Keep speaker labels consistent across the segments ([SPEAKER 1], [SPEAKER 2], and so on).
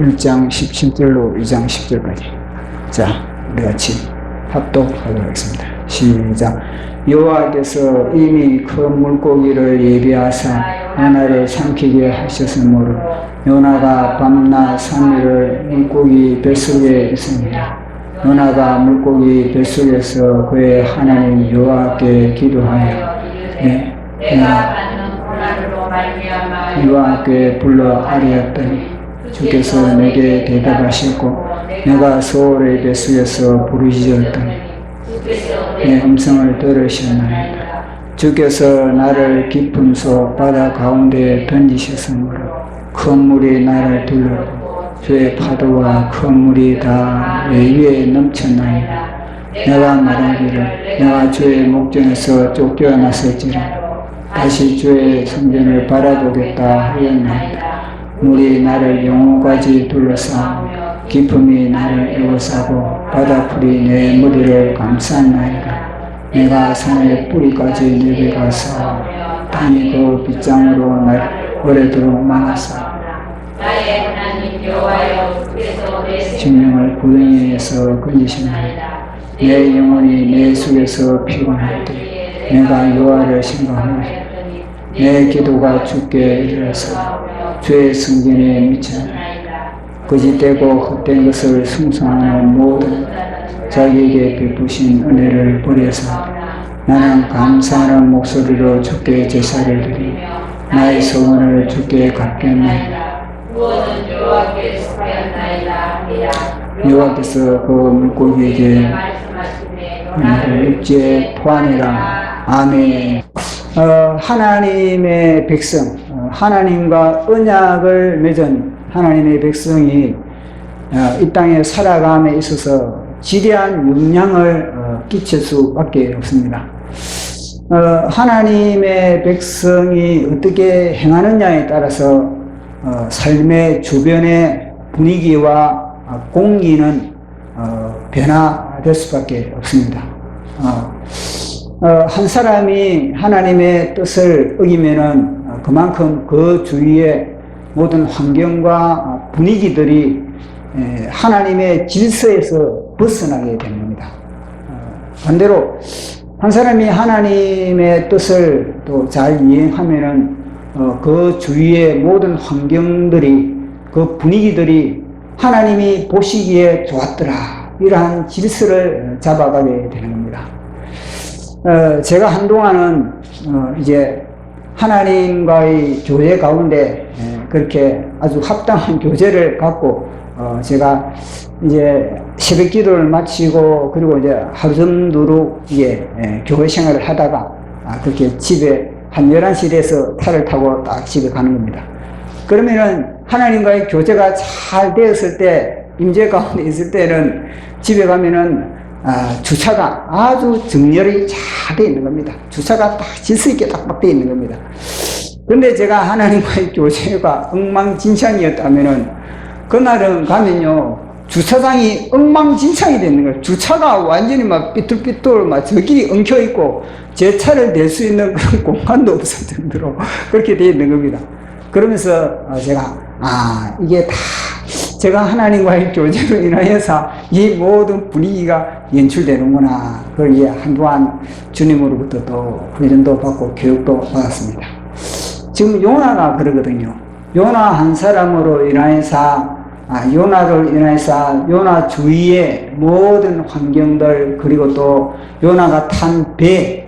[SPEAKER 1] 1장 17절로 2장 10절까지. 자, 우리 같이 합독하도록 하겠습니다. 시작. 여호와께서 이미 큰 물고기를 예비하사 요나를 삼키게 하셨으므로 요나가 밤낮 3일을 물고기 뱃속에 있습니다. 요나가 물고기 뱃속에서 그의 하나님 여호와께 기도하여 여호와께 불러 아뢰었더니 주께서 내게 대답하셨고 내가 소울의 뱃속에서 부르짖었더니 내 음성을 들으셨나이다. 주께서 나를 깊은 속 바다 가운데에 던지셨으므로 큰 물이 나를 둘러고 주의 파도와 큰 물이 다 내 위에 넘쳤나이다. 내가 말하기를 내가 주의 목전에서 쫓겨났을지라 다시 주의 성전을 바라보겠다 하였나이다. 물이 나를 영혼까지 둘러싸고 깊음이 나를 에워싸고 바다풀이 내 머리를 감쌌나이다. 내가 산의 뿌리까지 내려가서 땅이 그 빗장으로 날 오래도록 막았사. 나의 하나님 여호와여 주께서 내 생명을 구덩이에서 건지시나이다. 내 영혼이 내 속에서 피곤할 때 내가 여호와를 생각하며 내 기도가 주께 이르러서 주의 성전에 미쳤나이다. 거짓되고 헛된 것을 숭상하는 모든 자기에게 베푸신 은혜를 버려서 나는 감사하는 목소리로 주께 제사를 드리며 나의 소원을 주께 갚겠나이다. 여호와께서 그 물고기에게 육지에 포함이라. 아멘. 하나님의 백성, 하나님과 언약을 맺은 하나님의 백성이 이 땅에 살아감에 있어서 지대한 영향을 끼칠 수밖에 없습니다. 하나님의 백성이 어떻게 행하느냐에 따라서 삶의 주변의 분위기와 공기는 변화될 수밖에 없습니다. 한 사람이 하나님의 뜻을 어기면은 그만큼 그 주위의 모든 환경과 분위기들이 하나님의 질서에서 벗어나게 됩니다. 반대로 한 사람이 하나님의 뜻을 또 잘 이행하면은 그 주위의 모든 환경들이 그 분위기들이 하나님이 보시기에 좋았더라 이러한 질서를 잡아가게 되는 겁니다. 제가 한동안은 이제 하나님과의 교제 가운데 그렇게 아주 합당한 교제를 갖고 제가 이제 새벽 기도를 마치고 그리고 이제 하루 정도로 이게 교회 생활을 하다가 그렇게 집에 한 11시 돼서 차를 타고 딱 집에 가는 겁니다. 그러면은 하나님과의 교제가 잘 되었을 때, 임재 가운데 있을 때는 집에 가면은 주차가 아주 정렬이 잘 되어 있는 겁니다. 주차가 딱 질서 있게 딱 되어 있는 겁니다. 그런데 제가 하나님과의 교제가 엉망진창이었다면은 그날은 가면요 주차장이 엉망진창이 되는 거예요. 주차가 완전히 막 삐뚤삐뚤 막 저길이 엉켜 있고 제 차를 댈 수 있는 그런 공간도 없을 정도로 그렇게 되어 있는 겁니다. 그러면서 제가 이게 다 제가 하나님과의 교제로 인하여서 이 모든 분위기가 연출되는구나. 그걸 이제 한동안 주님으로부터 또 훈련도 받고 교육도 받았습니다. 지금 요나가 그러거든요. 요나 한 사람으로 인하여서 요나를 인해서 요나 주위의 모든 환경들 그리고 또 요나가 탄 배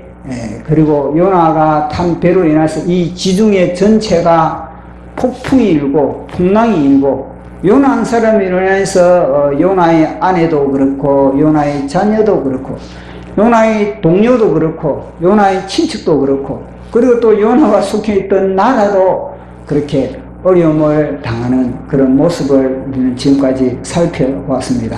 [SPEAKER 1] 그리고 요나가 탄 배로 인해서 이 지중해 전체가 폭풍이 일고 풍랑이 일고 요나 한 사람이 인해서 요나의 아내도 그렇고 요나의 자녀도 그렇고 요나의 동료도 그렇고 요나의 친척도 그렇고 그리고 또 요나가 속해 있던 나라도 그렇게 어려움을 당하는 그런 모습을 우리는 지금까지 살펴보았습니다.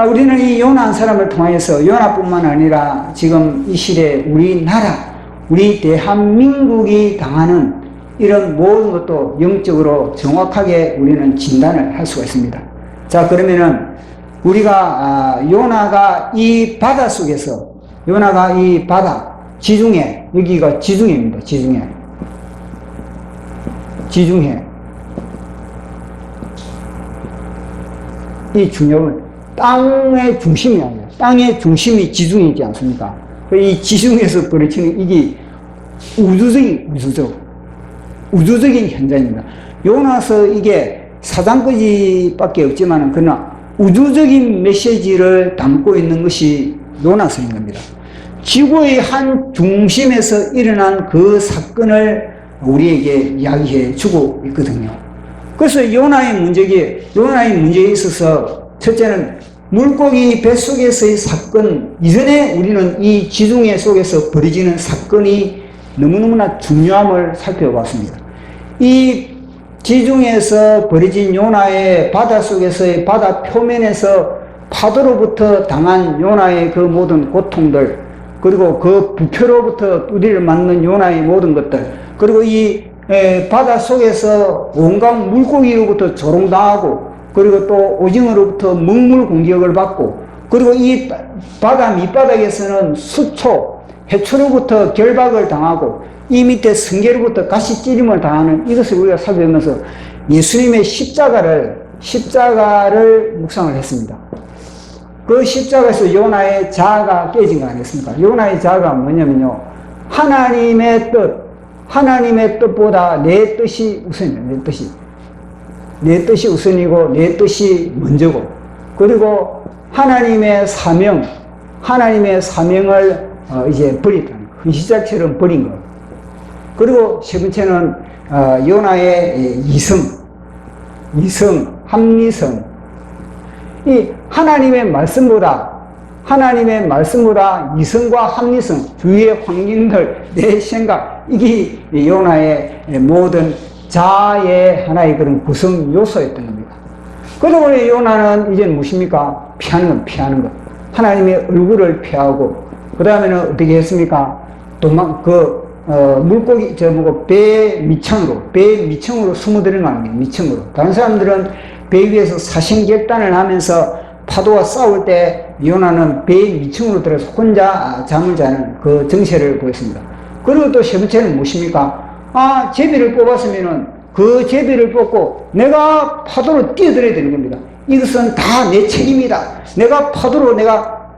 [SPEAKER 1] 우리는 이 요나 한 사람을 통해서 요나뿐만 아니라 지금 이 시대 우리나라, 우리 대한민국이 당하는 이런 모든 것도 영적으로 정확하게 우리는 진단을 할 수가 있습니다. 자, 그러면은 우리가 요나가 이 바다 속에서 요나가 이 바다 지중해, 여기가 지중해입니다. 지중해. 이 중력은 땅의 중심이 아니에요. 땅의 중심이 지중이지 않습니까? 이 지중에서 벌어지는 이게 우주적인 현장입니다. 요나서 이게 사장까지밖에 없지만 그러나 우주적인 메시지를 담고 있는 것이 요나서인 겁니다. 지구의 한 중심에서 일어난 그 사건을 우리에게 이야기해 주고 있거든요. 그래서 요나의 문제에 있어서 첫째는 물고기 뱃속에서의 사건 이전에 우리는 이 지중해 속에서 벌어지는 사건이 너무너무나 중요함을 살펴봤습니다. 이 지중해에서 벌어진 요나의 바닷속에서의 바다 표면에서 파도로부터 당한 요나의 그 모든 고통들, 그리고 그 부표로부터 뿌리를 맞는 요나의 모든 것들, 그리고 이 바닷속에서 온갖 물고기로부터 조롱당하고, 그리고 또 오징어로부터 먹물 공격을 받고, 그리고 이 바다 밑바닥에서는 수초, 해초로부터 결박을 당하고, 이 밑에 성게로부터 가시찌림을 당하는 이것을 우리가 살펴보면서 예수님의 십자가를 묵상을 했습니다. 그 십자가에서 요나의 자아가 깨진 거 아니겠습니까? 요나의 자아가 뭐냐면요, 하나님의 뜻보다 내 뜻이 우선이에요. 내 뜻이 우선이고 내 뜻이 먼저고, 그리고 하나님의 사명을 이제 버렸다는 거, 흔시자처럼 버린 거. 그리고 세 번째는 요나의 이성, 합리성. 이 하나님의 말씀보다 이성과 합리성, 주위의 환경들, 내 생각, 이게 요나의 모든 자아의 하나의 그런 구성 요소였던 겁니다. 그러다 보니 요나는 이제 무엇입니까? 피하는 것. 하나님의 얼굴을 피하고, 그 다음에는 어떻게 했습니까? 물고기, 배 밑층으로 숨어드는 거 아닙니까? 밑층으로. 다른 사람들은 배 위에서 사신객단을 하면서 파도와 싸울 때 요나는 배 밑층으로 들어서 혼자 잠을 자는 그 정세를 보였습니다. 그리고 또 세 번째는 무엇입니까? 제비를 뽑았으면은 그 제비를 뽑고 내가 파도로 뛰어들어야 되는 겁니다. 이것은 다 내 책임이다. 내가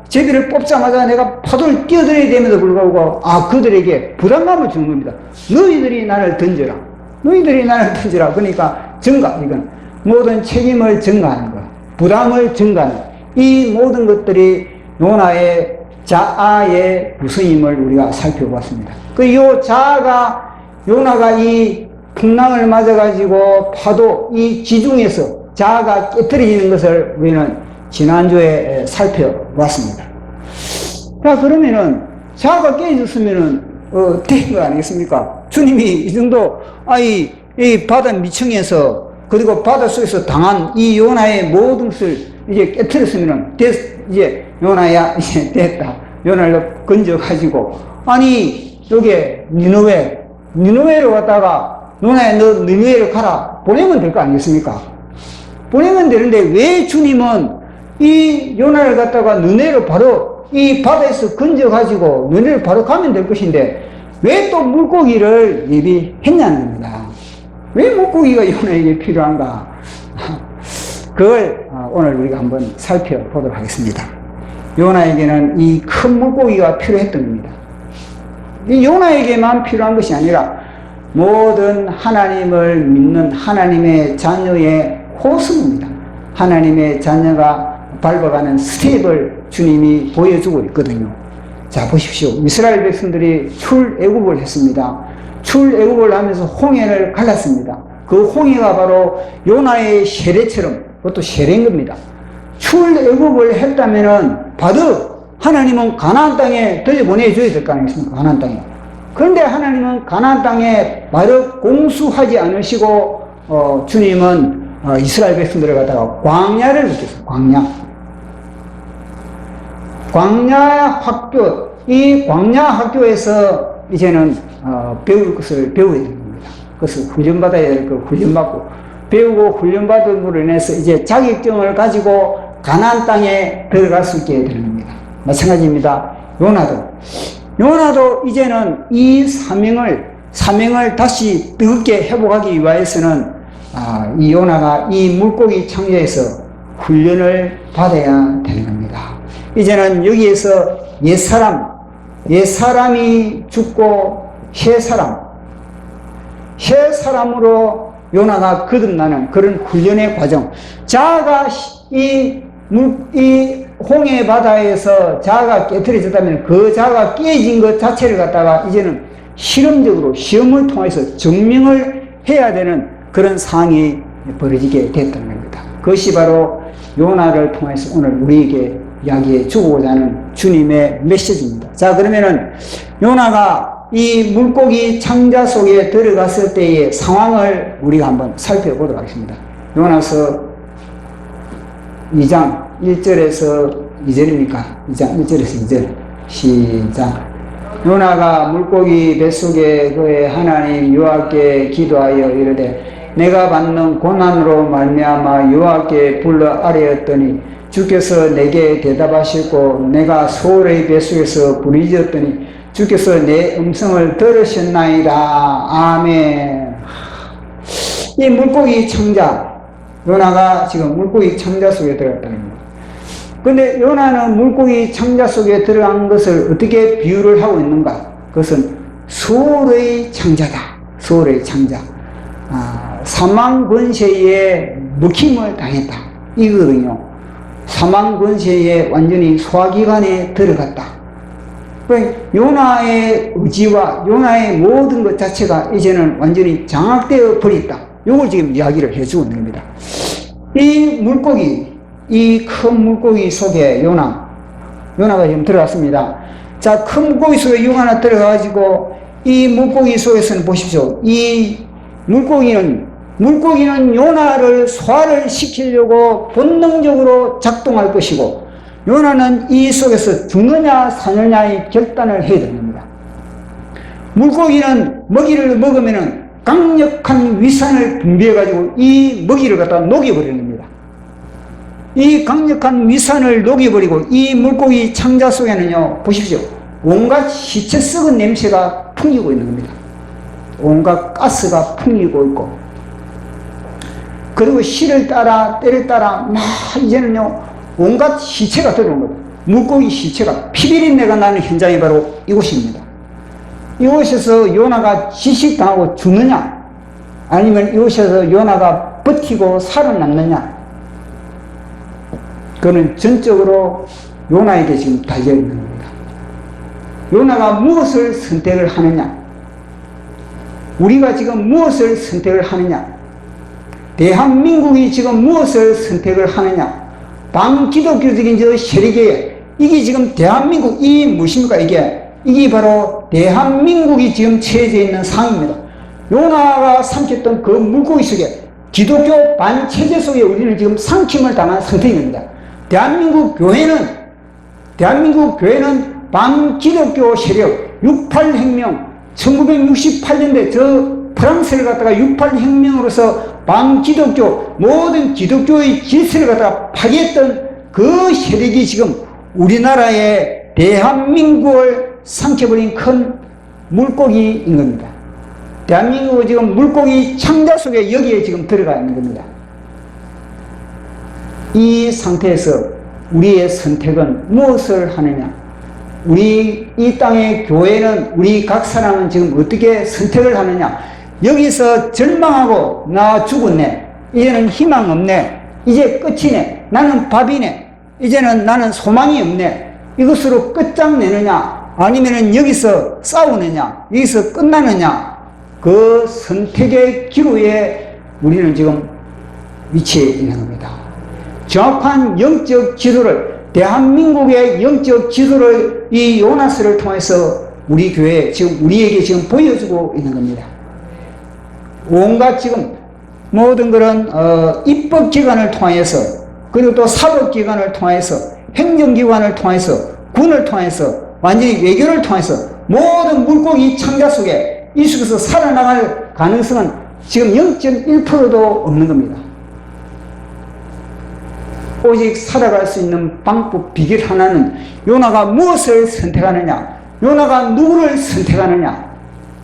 [SPEAKER 1] 제비를 뽑자마자 내가 파도를 뛰어들어야 됨에도 불구하고 그들에게 부담감을 주는 겁니다. 너희들이 나를 던져라. 그러니까 이건 모든 책임을 증가하는 것, 부담을 증가하는 이 모든 것들이 요나의 자아의 구성임을 우리가 살펴봤습니다. 요나가 이 풍랑을 맞아가지고 파도, 이 지중에서 자아가 깨트려지는 것을 우리는 지난주에 살펴봤습니다. 자, 그러면은 자아가 깨졌으면은 된 거 아니겠습니까? 주님이 이 정도 이 바다 밑층에서, 그리고 바닷속에서 당한 이 요나의 모든 것을 이제 깨트렸으면은 이제 요나야 이제 됐다. 요나를 건져가지고 여기 니느웨로 갔다가 요나야 너 니느웨로 가라 보내면 될 거 아니겠습니까? 보내면 되는데 왜 주님은 이 요나를 갖다가 니느웨로 바로 이 바다에서 건져가지고 니느웨로 바로 가면 될 것인데 왜 또 물고기를 예비했냐는 겁니다. 왜 물고기가 요나에게 필요한가? 그걸 오늘 우리가 한번 살펴보도록 하겠습니다. 요나에게는 이 큰 물고기가 필요했던 겁니다. 이 요나에게만 필요한 것이 아니라 모든 하나님을 믿는 하나님의 자녀의 호수입니다. 하나님의 자녀가 밟아가는 스텝을 주님이 보여주고 있거든요. 자, 보십시오. 이스라엘 백성들이 출애굽을 했습니다. 출애굽을 하면서 홍해를 갈랐습니다. 그 홍해가 바로 요나의 세례처럼, 그것도 세례인 겁니다. 출애굽을 했다면은 하나님은 가나안 땅에 들여보내줘야 될 거 아니겠습니까? 가나안 땅에. 그런데 하나님은 가나안 땅에 바로 공수하지 않으시고 주님은 이스라엘 백성들을 갖다가 광야를 붙였어요. 광야 학교, 이 광야 학교에서 이제는 배울 것을 배워야 됩니다. 그것을 훈련받아야 될 걸 훈련받고, 배우고 훈련받음으로 인해서 이제 자격증을 가지고 가나안 땅에 들어갈 수 있게 되는 겁니다. 마찬가지입니다. 요나도 이제는 이 사명을 다시 뜨겁게 회복하기 위해서는 이 요나가 이 물고기 창자에서 훈련을 받아야 되는 겁니다. 이제는 여기에서 옛사람이 죽고 새사람으로 요나가 거듭나는 그런 훈련의 과정. 자아가 이 홍해 바다에서 자아가 깨트려졌다면 그 자아가 깨진 것 자체를 갖다가 이제는 실험적으로 시험을 통해서 증명을 해야 되는 그런 상황이 벌어지게 됐다는 겁니다. 그것이 바로 요나를 통해서 오늘 우리에게 이야기해 주고자 하는 주님의 메시지입니다. 자, 그러면은 요나가 이 물고기 창자 속에 들어갔을 때의 상황을 우리가 한번 살펴보도록 하겠습니다. 요나서 2장 1절에서 2절입니까? 2장 1절에서 2절 시작. 요나가 물고기 뱃속에 그의 하나님 여호와께 기도하여 이르되 내가 받는 고난으로 말미암아 여호와께 불러 아뢰었더니 주께서 내게 대답하시고 내가 소울의 뱃속에서 부르짖었더니 주께서 내 음성을 들으셨나이다. 아멘. 이 물고기 창자, 요나가 지금 물고기 창자 속에 들어갔다는 겁니다. 근데 요나는 물고기 창자 속에 들어간 것을 어떻게 비유를 하고 있는가? 그것은 소울의 창자다. 소울의 창자. 사망 권세에 먹힘을 당했다. 이거거든요. 사망 권세에 완전히 소화기관에 들어갔다. 요나의 의지와 요나의 모든 것 자체가 이제는 완전히 장악되어 버렸다. 요걸 지금 이야기를 해주고 있는 겁니다. 이 물고기, 이 큰 물고기 속에 요나가 지금 들어갔습니다. 자, 큰 물고기 속에 요나가 들어가가지고 이 물고기 속에서는 보십시오. 이 물고기는 요나를 소화를 시키려고 본능적으로 작동할 것이고 요나는 이 속에서 죽느냐 사느냐의 결단을 해야 됩니다. 물고기는 먹이를 먹으면 강력한 위산을 분비해가지고 이 먹이를 갖다 녹여버리는 겁니다. 이 강력한 위산을 녹여버리고 이 물고기 창자 속에는요, 보십시오. 온갖 시체 썩은 냄새가 풍기고 있는 겁니다. 온갖 가스가 풍기고 있고, 그리고 실을 따라 때를 따라 막 이제는요 온갖 시체가 들어오는 거예요. 물고기 시체가 피비린내가 나는 현장이 바로 이곳입니다. 이곳에서 요나가 질식당하고 죽느냐 아니면 이곳에서 요나가 버티고 살아남느냐, 그거는 전적으로 요나에게 지금 달려있는 겁니다. 요나가 무엇을 선택을 하느냐, 우리가 지금 무엇을 선택을 하느냐, 대한민국이 지금 무엇을 선택을 하느냐, 반기독교적인 저 세력에 이게 지금 대한민국, 이 무엇입니까? 이게 바로 대한민국이 지금 처해져 있는 상황입니다. 요나가 삼켰던 그 물고기 속에 기독교 반체제 속에 우리는 지금 삼킴을 당한 상태입니다. 대한민국 교회는 반기독교 세력 68혁명 1968년대 저 프랑스를 갖다가 68혁명으로서 반기독교 모든 기독교의 질서를 갖다가 파괴했던 그 세력이 지금 우리나라의 대한민국을 삼켜버린 큰 물고기인 겁니다. 대한민국은 지금 물고기 창자 속에 여기에 지금 들어가 있는 겁니다. 이 상태에서 우리의 선택은 무엇을 하느냐, 우리 이 땅의 교회는, 우리 각 사람은 지금 어떻게 선택을 하느냐, 여기서 절망하고 나 죽었네, 이제는 희망 없네, 이제 끝이네, 나는 밥이네, 이제는 나는 소망이 없네, 이것으로 끝장내느냐 아니면 여기서 싸우느냐, 여기서 끝나느냐, 그 선택의 기로에 우리는 지금 위치해 있는 겁니다. 정확한 영적 지도를, 대한민국의 영적 지도를 이 요나스를 통해서 우리 교회 지금 우리에게 지금 보여주고 있는 겁니다. 온갖 지금 모든 그런 입법기관을 통해서, 그리고 또 사법기관을 통해서, 행정기관을 통해서, 군을 통해서, 완전히 외교를 통해서 모든 물고기 창자 속에 이 속에서 살아나갈 가능성은 지금 0.1%도 없는 겁니다. 오직 살아갈 수 있는 방법, 비결 하나는 요나가 무엇을 선택하느냐, 요나가 누구를 선택하느냐.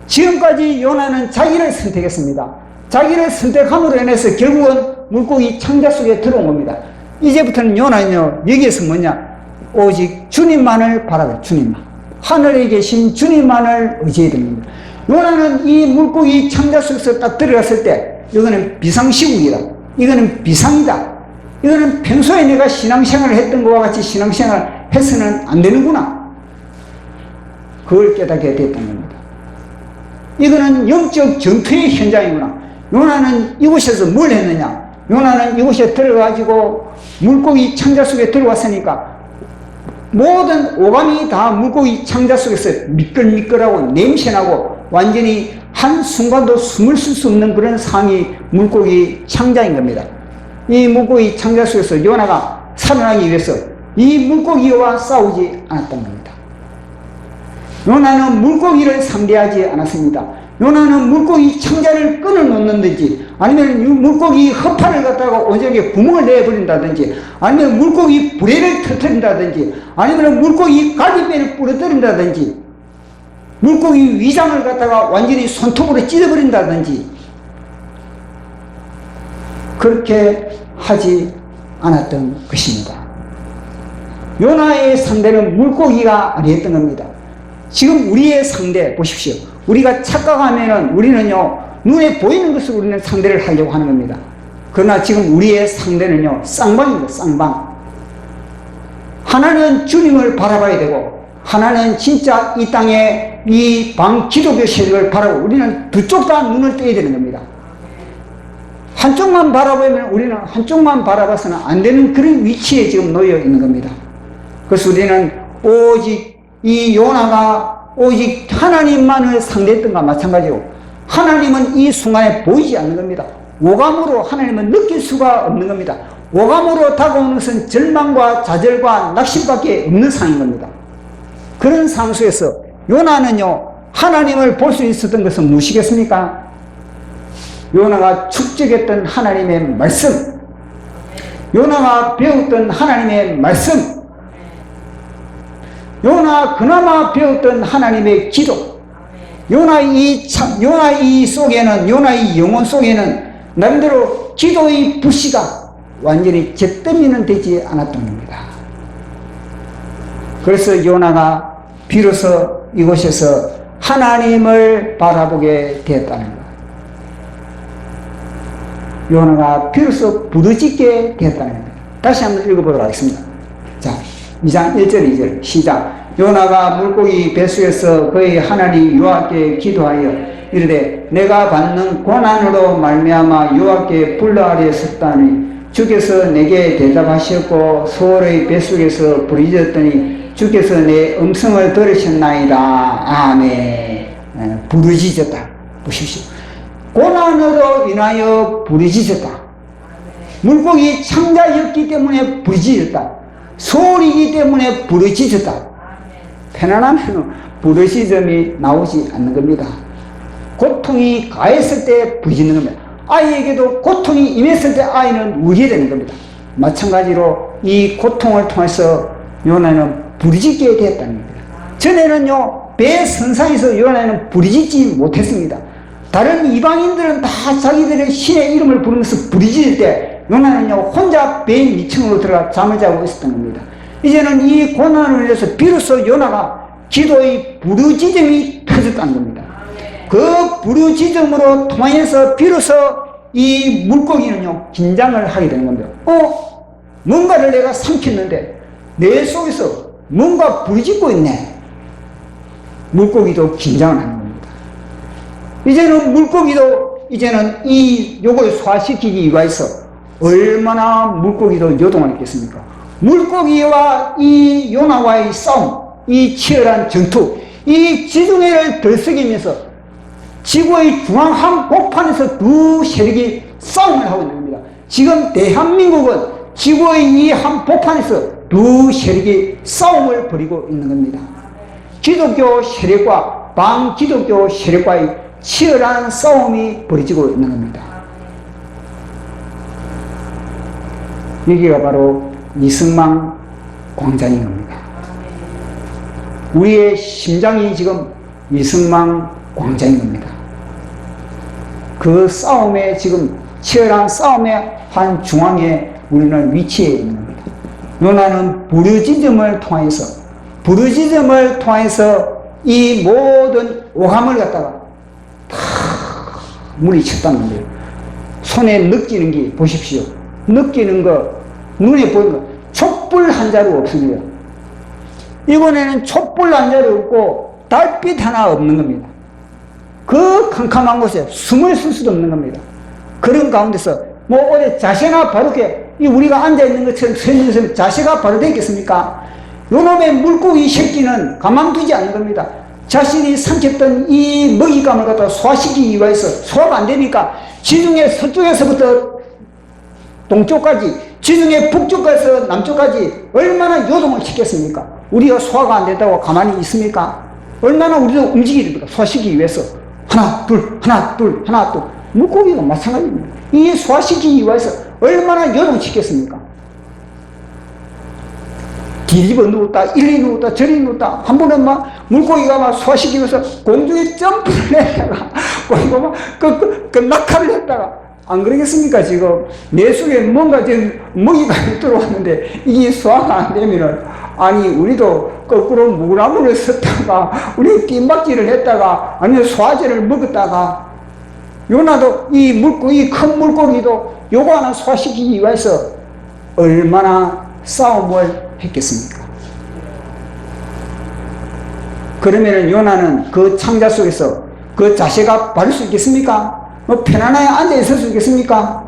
[SPEAKER 1] 지금까지 요나는 자기를 선택했습니다. 자기를 선택함으로 인해서 결국은 물고기 창자 속에 들어온 겁니다. 이제부터는 요나는요, 여기에서 뭐냐? 오직 주님만을 바라봐, 주님만. 하늘에 계신 주님만을 의지해야 됩니다. 요나는 이 물고기 창자 속에서 딱 들어갔을 때, 이거는 비상시국이다. 이거는 비상이다. 이거는 평소에 내가 신앙생활을 했던 것과 같이 신앙생활을 해서는 안 되는구나. 그걸 깨닫게 됐던 겁니다. 이거는 영적 전투의 현장이구나. 요나는 이곳에서 뭘 했느냐? 요나는 이곳에 들어가지고 물고기 창자 속에 들어왔으니까 모든 오감이 다 물고기 창자 속에서 미끌미끌하고 냄새나고 완전히 한순간도 숨을 쉴 수 없는 그런 상황이 물고기 창자인 겁니다. 이 물고기 창자 속에서 요나가 살아나기 위해서 이 물고기와 싸우지 않았던 겁니다. 요나는 물고기를 상대하지 않았습니다. 요나는 물고기 창자를 끊어놓는든지 아니면 물고기 허파를 갖다가 온전하게 구멍을 내버린다든지 아니면 물고기 부레를 터뜨린다든지 아니면 물고기 갈비뼈를 부러뜨린다든지 물고기 위장을 갖다가 완전히 손톱으로 찢어버린다든지 그렇게 하지 않았던 것입니다. 요나의 상대는 물고기가 아니었던 겁니다. 지금 우리의 상대 보십시오. 우리가 착각하면은 우리는요 눈에 보이는 것으로 우리는 상대를 하려고 하는 겁니다. 그러나 지금 우리의 상대는요 쌍방입니다. 쌍방. 하나는 주님을 바라봐야 되고 하나는 진짜 이 땅에 이 반기독교 세력을 바라보고 우리는 두 쪽 다 눈을 떼야 되는 겁니다. 한쪽만 바라보면 우리는 한쪽만 바라봐서는 안 되는 그런 위치에 지금 놓여 있는 겁니다. 그래서 우리는 오직 이 요나가 오직 하나님만을 상대했던 것과 마찬가지로 하나님은 이 순간에 보이지 않는 겁니다. 오감으로 하나님은 느낄 수가 없는 겁니다. 오감으로 다가오는 것은 절망과 좌절과 낙심밖에 없는 상황인 겁니다. 그런 상황 속에서 요나는요 하나님을 볼 수 있었던 것은 무엇이겠습니까? 요나가 축적했던 하나님의 말씀, 요나가 배웠던 하나님의 말씀, 요나 그나마 배웠던 하나님의 기도, 요나 이 속에는, 요나 이 영혼 속에는 나름대로 기도의 불씨가 완전히 잿더미는 되지 않았던 겁니다. 그래서 요나가 비로소 이곳에서 하나님을 바라보게 되었다는 것. 요나가 비로소 부르짖게 되었다는 겁니다. 다시 한번 읽어보도록 하겠습니다. 자, 2장 1절 2절 시작. 요나가 물고기 뱃속에서 그의 하나님 여호와께 기도하여 이르되 내가 받는 고난으로 말미암아 여호와께 불러 아래에 섰다니 주께서 내게 대답하셨고 소울의 뱃속에서 부르짖었더니 주께서 내 음성을 들으셨나이다. 아멘. 부르짖었다. 보십시오. 고난으로 인하여 부르짖었다. 물고기 창자였기 때문에 부르짖었다. 소울이기 때문에 부르짖었다. 편안하면 부르짖음이 나오지 않는 겁니다. 고통이 가했을 때 부르짖는 겁니다. 아이에게도 고통이 임했을 때 아이는 울게 되는 겁니다. 마찬가지로 이 고통을 통해서 요나는 부르짖게 되었다는 겁니다. 전에는요 배 선상에서 요나는 부르짖지 못했습니다. 다른 이방인들은 다 자기들의 신의 이름을 부르면서 부르짖을 때 요나는요 혼자 배 밑층으로 들어가 잠을 자고 있었던 겁니다. 이제는 이 고난을 위해서 비로소 요나가 기도의 부르짖음이 터졌다는 겁니다. 그 부르짖음으로 통해서 비로소 이 물고기는요 긴장을 하게 되는 겁니다. 뭔가를 내가 삼켰는데 내 속에서 뭔가 부르짖고 있네. 물고기도 긴장을 하는 겁니다. 이제는 물고기도 이제는 요걸 소화시키기 위해서 얼마나 물고기도 요동을 했겠습니까? 물고기와 이 요나와의 싸움, 이 치열한 전투, 이 지중해를 들썩이면서 지구의 중앙 한복판에서 두 세력이 싸움을 하고 있는 겁니다. 지금 대한민국은 지구의 이 한복판에서 두 세력이 싸움을 벌이고 있는 겁니다. 기독교 세력과 반기독교 세력과의 치열한 싸움이 벌어지고 있는 겁니다. 여기가 바로 이승만 광장인 겁니다. 우리의 심장이 지금 이승만 광장인 겁니다. 그 싸움에 지금 치열한 싸움의 한 중앙에 우리는 위치에 있는 겁니다. 요나는 부르짖음을 통해서 이 모든 오감을 갖다가 다 물리쳤다는 거예요. 손에 느끼는 게 보십시오. 느끼는 거, 눈에 보이는 거, 촛불 한 자루 없습니다. 이번에는 촛불 한 자루 없고 달빛 하나 없는 겁니다. 그 캄캄한 곳에 숨을 쉴 수도 없는 겁니다. 그런 가운데서 뭐 어디 자세가 바르게 우리가 앉아있는 것처럼 서 있는 것처럼 자세가 바로 되겠습니까? 요놈의 물고기 새끼는 가만두지 않는 겁니다. 자신이 삼켰던 이 먹잇감을 갖다가 소화시키기 위해서 소화가 안 되니까 지중해 서쪽에서부터 동쪽까지, 지중해 북쪽에서 남쪽까지 얼마나 요동을 시켰습니까? 우리가 소화가 안 된다고 가만히 있습니까? 얼마나 우리도 움직여야 됩니까? 소화시키기 위해서 하나 둘 하나 둘 하나 둘. 물고기가 마찬가지입니다. 이 소화시키기 위해서 얼마나 요동시켰습니까? 뒤집어 누웠다, 이리 누웠다, 저리 누웠다. 한 번은 막 물고기가 막 소화시키면서 공중에 점프를 했다가, 그리고 막 그 낙하를 했다가, 안 그러겠습니까? 지금 내 속에 뭔가 지금 먹이가 들어왔는데 이게 소화가 안 되면은, 아니, 우리도 거꾸로 무나무를 섰다가, 우리 뜀박질을 했다가, 아니면 소화제를 먹었다가, 요나도 이 큰 물고기도 요거 하나 소화시키기 위해서 얼마나 싸움을 했겠습니까? 그러면은 요나는 그 창자 속에서 그 자세가 바를 수 있겠습니까? 뭐 편안하게 앉아 있을 수 있겠습니까?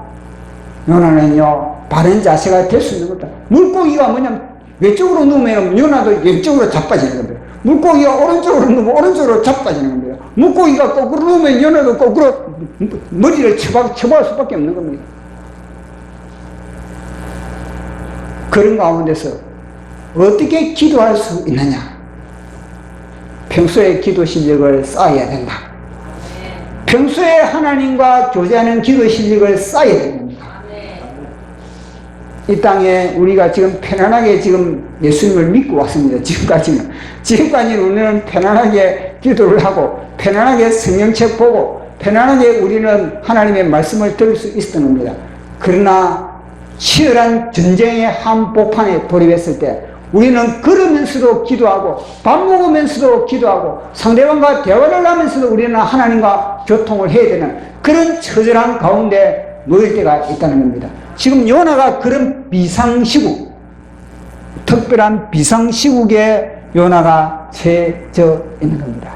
[SPEAKER 1] 요나는요, 바른 자세가 될 수 있는 겁니다. 물고기가 뭐냐면 왼쪽으로 누우면 요나도 왼쪽으로 자빠지는 겁니다. 물고기가 오른쪽으로 누우면 오른쪽으로 자빠지는 겁니다. 물고기가 거꾸로 누우면 요나도 거꾸로 머리를 쳐박을 수밖에 없는 겁니다. 그런 가운데서 어떻게 기도할 수 있느냐? 평소에 기도 실력을 쌓아야 된다. 평소에 하나님과 교제하는 기도 실력을 쌓아야 됩니다. 이 땅에 우리가 지금 편안하게 지금 예수님을 믿고 왔습니다. 지금까지는 우리는 편안하게 기도를 하고 편안하게 성경책 보고 편안하게 우리는 하나님의 말씀을 들을 수 있었던 겁니다. 그러나 치열한 전쟁의 한복판에 돌입했을 때 우리는 걸으면서도 기도하고 밥 먹으면서도 기도하고 상대방과 대화를 하면서도 우리는 하나님과 교통을 해야 되는 그런 처절한 가운데 놓일 때가 있다는 겁니다. 지금 요나가 그런 비상시국, 특별한 비상시국에 요나가 처해져 있는 겁니다.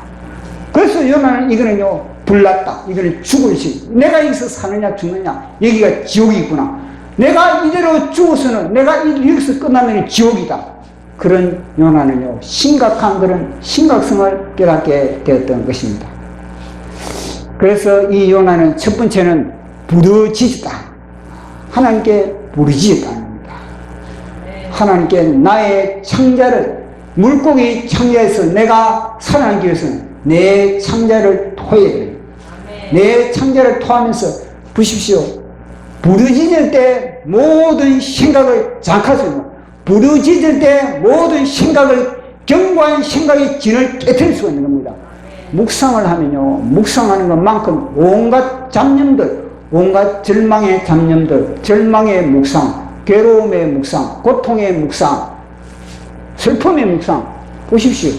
[SPEAKER 1] 그래서 요나는 이거는요, 불났다. 이거는 죽을 시. 내가 여기서 사느냐 죽느냐. 여기가 지옥이구나. 내가 이대로 죽어서는, 내가 여기서 끝나면 지옥이다. 그런 요나는요, 심각한 그런 심각성을 깨닫게 되었던 것입니다. 그래서 이 요나는 첫 번째는 부르짖었다. 하나님께 부르짖었다는 겁니다. 하나님께 나의 창자를, 물고기 창자에서 내가 살아남기 위해서는 내 창자를 토해야 됩니다. 내 창자를 토하면서 보십시오. 부르짖을 때 모든 생각을 장악할 수 있는, 부르짖을 때 모든 생각을, 견고한 생각의 진을 깨뜨릴 수가 있는 겁니다. 묵상을 하면요, 묵상하는 것만큼 온갖 잡념들, 온갖 절망의 잡념들, 절망의 묵상, 괴로움의 묵상, 고통의 묵상, 슬픔의 묵상, 보십시오.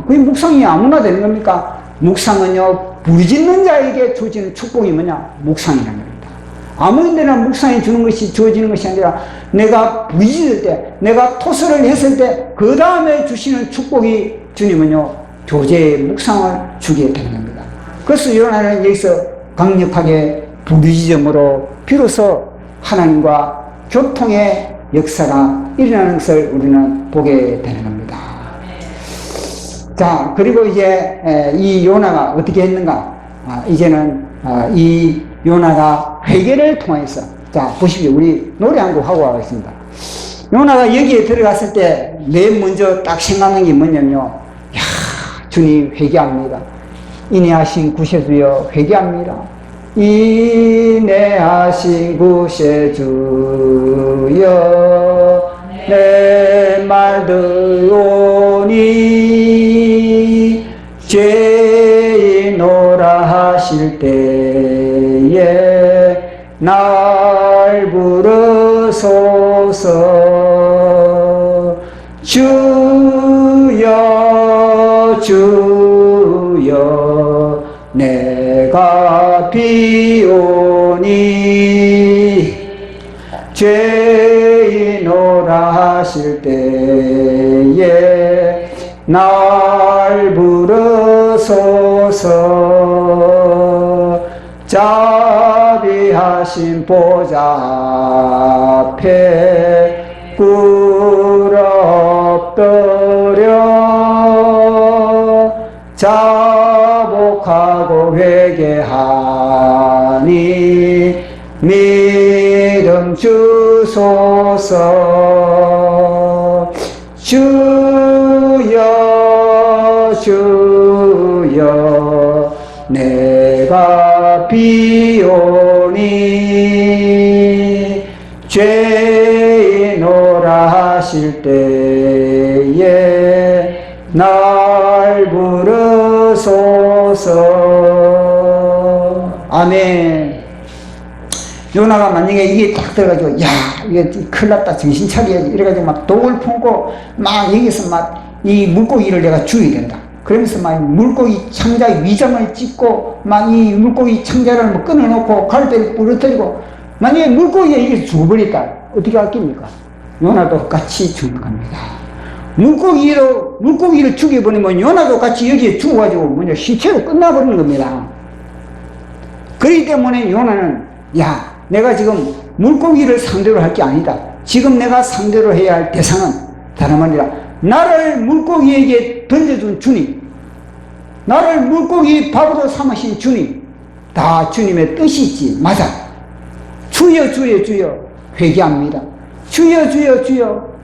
[SPEAKER 1] 그게 묵상이 아무나 되는 겁니까? 묵상은요, 부르짖는 자에게 주어지는 축복이 뭐냐? 묵상이라는 겁니다. 아무 데나 묵상이 주는 것이 주어지는 것이 아니라 내가 부르짖을 때, 내가 토설을 했을 때 그 다음에 주시는 축복이 주님은요, 교제의 묵상을 주게 되는 겁니다. 그래서 요나는 여기서 강력하게 부르짖음으로 비로소 하나님과 교통의 역사가 일어나는 것을 우리는 보게 되는 겁니다. 자, 그리고 이제 이 요나가 어떻게 했는가? 이제는 이 요나가 회개를 통해서, 자, 보십시오. 우리 노래 한 곡 하고 가겠습니다. 요나가 여기에 들어갔을 때 맨 먼저 딱 생각나는 게 뭐냐면요. 야, 주님 회개합니다. 인내하신 구세주여 회개합니다. 인내하신 구세주여 내 말 들오니 죄인오라 하실 때에 날 부르 부르소서. 주여 주여 내가 비오니 죄인오라 하실 때에 날 부르소서. 자비하신 보좌 앞에 꿇어엎드려 자복하고 회개하니 믿음 주소서. 주여 주여 내가 비오니 죄인오라 하실 때에 날 부르소서. 아멘. 요나가 만약에 이게 딱 들어가지고, 야, 이게 큰일 났다, 정신 차려야지. 이래가지고 막 독을 품고, 막 여기서 막 이 물고기를 내가 죽여야 된다. 그러면서 막 물고기 창자에 위장을 찍고, 막 이 물고기 창자를 뭐 끊어놓고, 갈대를 부러뜨리고, 만약에 물고기가 이게 죽어버렸다. 어떻게 할깁니까? 요나도 같이 죽는 겁니다. 물고기를 죽여버리면 요나도 같이 여기에 죽어가지고, 뭐냐, 시체로 끝나버리는 겁니다. 그렇기 때문에 요나는, 야, 내가 지금 물고기를 상대로 할 게 아니다. 지금 내가 상대로 해야 할 대상은 다름 아니라 나를 물고기에게 던져준 주님, 나를 물고기 밥으로 삼으신 주님, 다 주님의 뜻이지. 맞아. 주여 주여 주여 회개합니다. 주여 주여 주여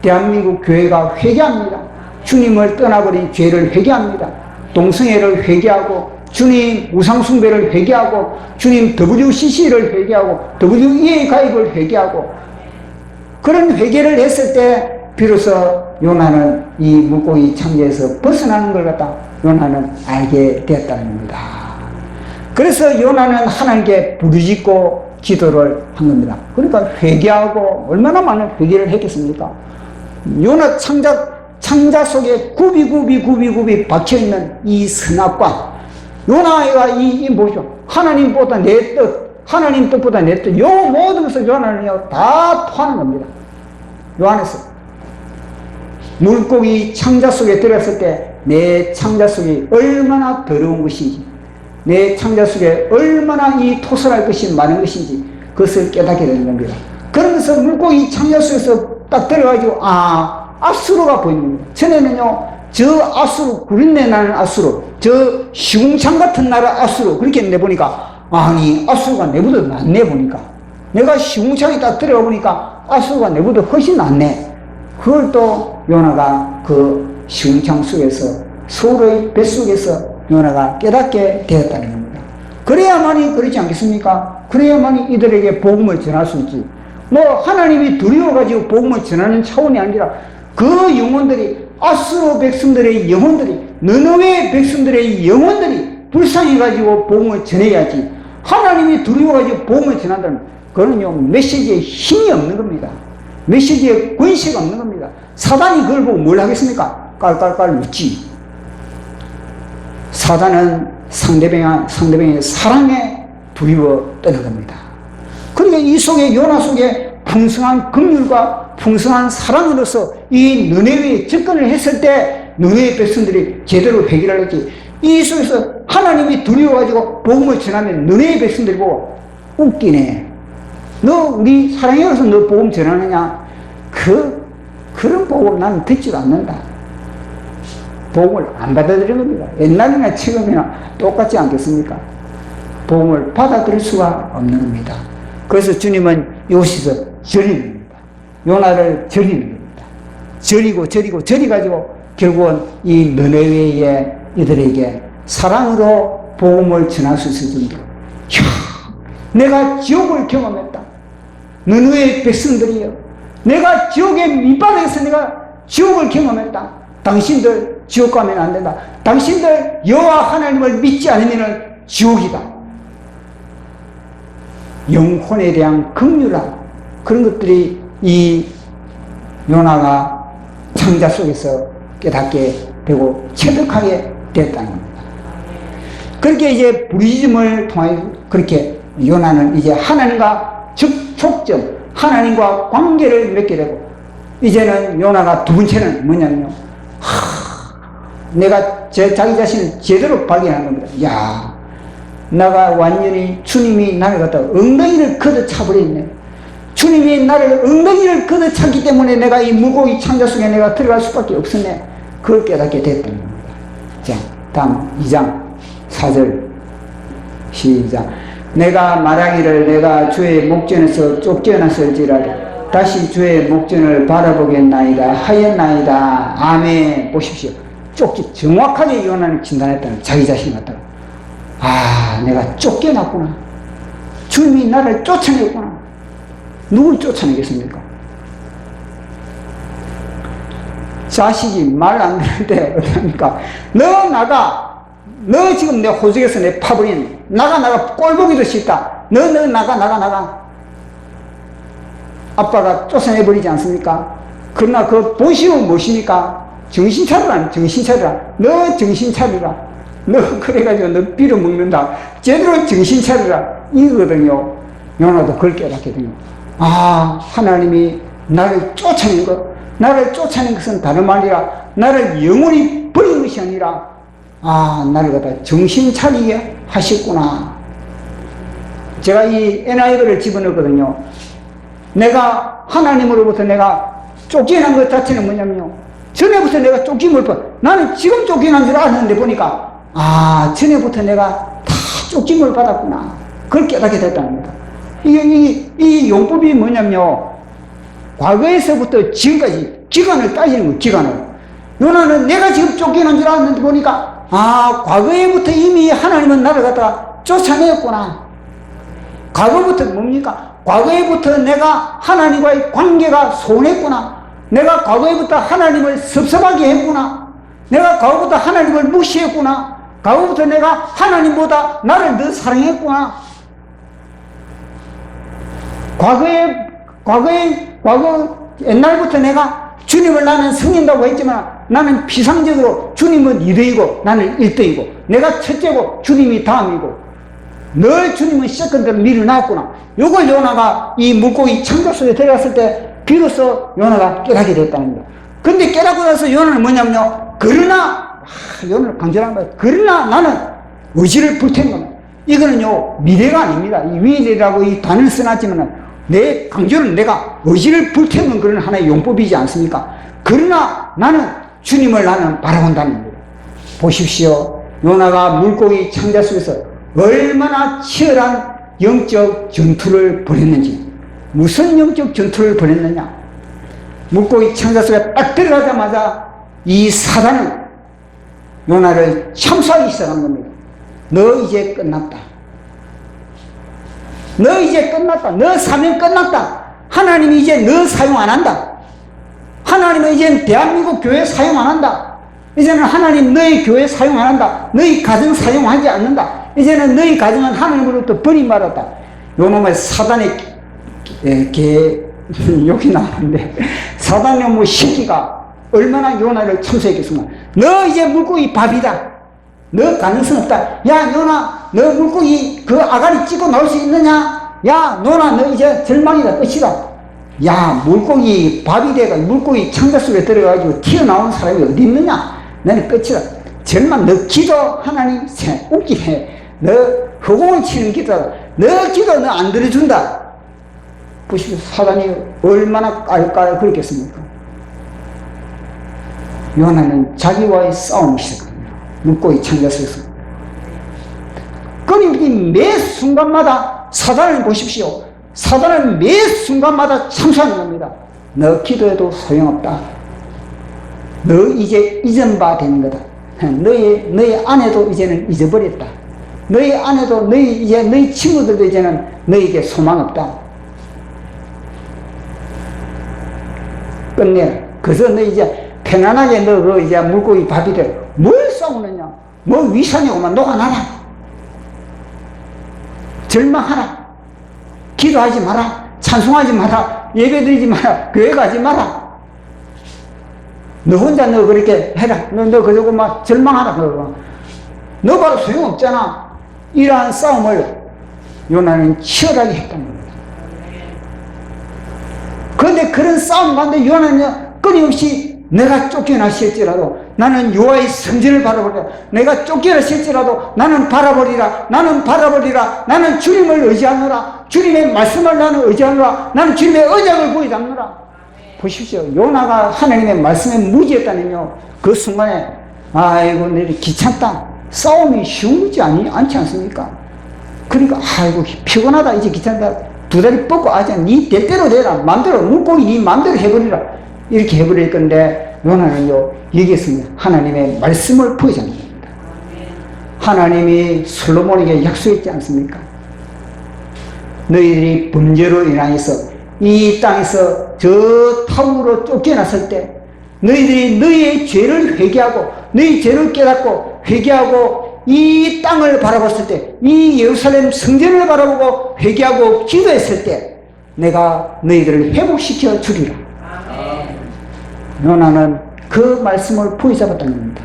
[SPEAKER 1] 대한민국 교회가 회개합니다. 주님을 떠나버린 죄를 회개합니다. 동성애를 회개하고, 주님 우상숭배를 회개하고, 주님 WCC를 회개하고, WEA 가입을 회개하고, 그런 회개를 했을 때 비로소 요나는 이 물고기 창자에서 벗어나는 걸 갖다 요나는 알게 되었다는 겁니다. 그래서 요나는 하나님께 부르짖고 기도를 한 겁니다. 그러니까 회개하고, 얼마나 많은 회개를 했겠습니까? 요나 창자 속에 굽이 박혀있는 이 선악과 요나가 이 뭐죠? 하나님보다 내 뜻, 하나님 뜻보다 내 뜻, 요 모든 것을 요나는요, 다 토하는 겁니다. 요 안에서. 물고기 창자 속에 들어갔을 때 내 창자 속이 얼마나 더러운 것인지, 내 창자 속에 얼마나 이 토설할 것이 많은 것인지 그것을 깨닫게 되는 겁니다. 그러면서 물고기 창자 속에서 딱 들어가지고, 아, 아수르가 보이는 겁니다. 전에는요, 저 아수르, 구린내 나는 아수르, 저 시궁창 같은 나라 아수르, 그렇게 내보니까, 아니, 아수르가 내보다 낫네, 보니까. 내가 시궁창에 딱 들어가 보니까 아수르가 내보다 훨씬 낫네. 그걸 또 요나가 그 시궁창 속에서, 소의 뱃속에서 요나가 깨닫게 되었다는 겁니다. 그래야만이 그렇지 않겠습니까? 그래야만이 이들에게 복음을 전할 수 있지. 뭐 하나님이 두려워가지고 복음을 전하는 차원이 아니라 그 영혼들이, 아수르 백성들의 영혼들이, 느느웨 백성들의 영혼들이 불쌍해가지고 복음을 전해야지. 하나님이 두려워가지고 복음을 전한다면 그거는요, 메시지에 힘이 없는 겁니다. 메시지에 권세가 없는 겁니다. 사단이 그걸 보고 뭘 하겠습니까? 깔깔깔 웃지. 사단은 상대방의 사랑에 두려워 떠는 겁니다. 그러니까 이 속에, 요나 속에 풍성한 긍휼과 풍성한 사랑으로서 이 느네웨에 접근을 했을 때 느네웨 백성들이 제대로 회개를 했지. 이 속에서 하나님이 두려워가지고 복음을 전하면 느네웨 백성들이 보고 웃기네. 너 우리 사랑에 가서 너 복음 전하느냐? 그런 복음 나는 듣지도 않는다. 복음을 안 받아들이는 겁니다. 옛날이나 지금이나 똑같지 않겠습니까? 복음을 받아들일 수가 없는 겁니다. 그래서 주님은 이곳에서 절이는 겁니다. 요나를 절이는 겁니다. 절이가지고 결국은 이 느네웨의 이들에게 사랑으로 복음을 전할 수 있을 정도로, 내가 지옥을 경험했다. 느느웨의 백성들이여, 내가 지옥의 밑바닥에서 내가 지옥을 경험했다. 당신들 지옥 가면 안 된다. 당신들 여호와 하나님을 믿지 않으면 지옥이다. 영혼에 대한 긍휼한 그런 것들이 이 요나가 창자 속에서 깨닫게 되고 체득하게 됐다는 겁니다. 그렇게 이제 부르짖음을 통해 그렇게 요나는 이제 하나님과 접촉점, 하나님과 관계를 맺게 되고, 이제는 요나가 두 번째는 뭐냐면요, 내가 자기 자신을 제대로 발견한 겁니다. 야, 내가 완전히 주님이 나를 갖다 엉덩이를 걷어차버렸네. 주님이 나를 엉덩이를 걷어찼기 때문에 내가 이 무고의 창자 속에 내가 들어갈 수밖에 없었네. 그걸 깨닫게 됐다는 겁니다. 자, 다음 2장 4절 시작. 내가 말하기를 내가 주의 목전에서 쫓겨났을지라도 다시 주의 목전을 바라보겠나이다 하였나이다. 아멘. 보십시오. 정확하게 요나는 진단했다는, 자기 자신 같다고. 아, 내가 쫓겨났구나. 주님이 나를 쫓아냈구나. 누굴 쫓아내겠습니까? 자식이 말 안 들을 때 어떡합니까? 너 나가. 너 지금 내 호적에서 내 파버린. 나가. 꼴보기도 싫다. 너 나가. 아빠가 쫓아내버리지 않습니까? 그러나 그 보시면 무엇입니까? 정신 차리라. 너 정신 차리라. 너 그래가지고 너 빌어먹는다. 제대로 정신 차리라. 이거거든요. 요나도 그걸 깨닫게 돼요. 아, 하나님이 나를 쫓아낸 것. 나를 쫓아낸 것은 다른 말이라. 나를 영원히 버린 것이 아니라, 아, 나를 갖다 정신 차리게 하셨구나. 제가 이 NIV를 집어넣었거든요. 내가 하나님으로부터 내가 쫓겨난 것 자체는 뭐냐면요, 전에부터 내가 쫓김을 나는 지금 쫓겨난 줄 알았는데 보니까, 아, 전에부터 내가 다 쫓김을 받았구나. 그걸 깨닫게 됐다는 겁니다. 이 용법이 뭐냐면요, 과거에서부터 지금까지 기간을 따지는 거예요. 기간을. 요나는 내가 지금 쫓겨난 줄 알았는데 보니까, 아, 과거에부터 이미 하나님은 나를 갖다가 쫓아내었구나. 과거부터 뭡니까? 과거에부터 내가 하나님과의 관계가 소원했구나. 내가 과거에부터 하나님을 섭섭하게 했구나. 내가 과거부터 하나님을 무시했구나. 과거부터 내가 하나님보다 나를 더 사랑했구나. 옛날부터 내가 주님을 나는 섬긴다고 했지만 나는 피상적으로 주님은 2등이고 나는 1등이고 내가 첫째고 주님이 다음이고 늘 주님은 세컨드로 밀어놨구나. 이걸 요나가 이 물고기 창자 속에 들어갔을 때 비로소 요나가 깨닫게 됐다는 거예요. 근데 깨닫고 나서 요나는 뭐냐면요, 그러나, 요나를 강조한 거예요. 그러나 나는 의지를 불태운 겁니다. 이거는요, 미래가 아닙니다. 이 위대라고 이 단어를 써놨지만 내 강조는 내가 의지를 불태우는 그런 하나의 용법이지 않습니까? 그러나 나는 주님을 나는 바라본다는 거예요. 보십시오. 요나가 물고기 창자 속에서 얼마나 치열한 영적 전투를 벌였는지. 무슨 영적 전투를 벌였느냐? 물고기 창자 속에 딱 들어가자마자 이 사단은 요나를 참수하기 시작한 겁니다. 너 이제 끝났다. 너 이제 끝났다. 너 사명 끝났다. 하나님이 이제 너 사용 안 한다. 하나님은 이제 대한민국 교회 사용 안 한다. 이제는 하나님 너희 교회 사용 안 한다. 너희 가정 사용하지 않는다. 이제는 너희 가정은 하나님으로부터 버림받았다. 요놈의 사단의 욕이 나오는데, 사단의 새끼가 얼마나 요나를 참수했겠습니까? 너 이제 물고기 밥이다. 너 가능성 없다. 야, 요나, 너 물고기 그 아가리 찍고 나올 수 있느냐? 야, 요나, 너 이제 절망이다. 끝이다. 야, 물고기 밥이 돼가 물고기 창자 속에 들어가지고 튀어나온 사람이 어디 있느냐? 너는 끝이다. 절망, 너 기도 하나님 웃기네. 너 허공을 치는 기도다. 너 기도 너 안 들어준다. 보시오, 사단이 얼마나 깔깔 그랬겠습니까? 요나는 자기와의 싸움이 시작합니다. 물고기 창자 속에서. 그러니 매 순간마다 사단을 보십시오. 사단은 매 순간마다 참수하는 겁니다. 너 기도해도 소용없다. 너 이제 잊은 바 된 거다. 너희 아내도 이제는 잊어버렸다. 너희 아내도 너희 친구들도 이제는 너희에게 소망 없다. 끝내라. 그래서 너 이제 편안하게 너 이제 물고기 밥이 돼. 뭘 싸우느냐? 뭐 위선이고만 녹아나라. 절망하라. 기도하지 마라. 찬송하지 마라. 예배 드리지 마라. 교회 가지 마라. 너 혼자 너 그렇게 해라. 너 그러고 막 절망하라. 너 바로 소용없잖아. 이러한 싸움을 요나는 치열하게 했던 겁니다. 그런데 그런 싸움 가운데 요나는 끊임없이 내가 쫓겨나실지라도 나는 여호와의 성전을 바라보리라. 내가 쫓겨나실지라도 나는 바라보리라. 나는 바라보리라. 나는 주님을 의지하노라. 주님의 말씀을 나는 의지하노라. 나는 주님의 언약을 보이잡노라. 보십시오. 요나가 하나님의 말씀에 무지했다면요, 그 순간에 아이고 내 귀찮다. 싸움이 쉬운 거지 않지 않습니까? 그러니까 아이고 피곤하다. 이제 귀찮다. 두 다리 뻗고 아자 네 때대로 되라. 마음대로 물고기 네 마음대로 해버리라. 이렇게 해버릴 건데 요나는요 여기에서 하나님의 말씀을 보여줍니다. 하나님이 솔로몬에게 약속했지 않습니까? 너희들이 범죄로 인하여서 이 땅에서 저 타국으로 쫓겨났을 때 너희들이 너희의 죄를 회개하고 너희 죄를 깨닫고 회개하고 이 땅을 바라봤을 때 이 예루살렘 성전을 바라보고 회개하고 기도했을 때 내가 너희들을 회복시켜 주리라. 요나는 그 말씀을 포기잡았다는 겁니다.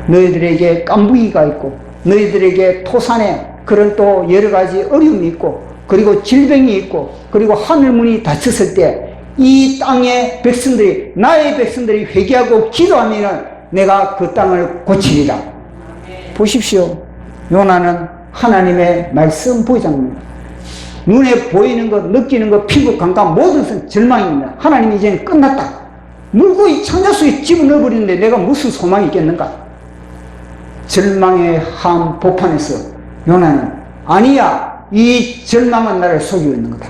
[SPEAKER 1] 너희들에게 깐부기가 있고 너희들에게 토산에 그런 또 여러 가지 어려움이 있고 그리고 질병이 있고 그리고 하늘문이 닫혔을 때 이 땅의 백성들이 나의 백성들이 회개하고 기도하면 내가 그 땅을 고치리라. 보십시오. 요나는 하나님의 말씀 보이장입니다. 눈에 보이는 것, 느끼는 것, 피부 감각 모든 것은 절망입니다. 하나님이 이제는 끝났다. 물고기 창자 속에 집어넣어버리는데 내가 무슨 소망이 있겠는가? 절망의 한복판에서 요나는 아니야, 이 절망은 나를 속이고 있는 거다.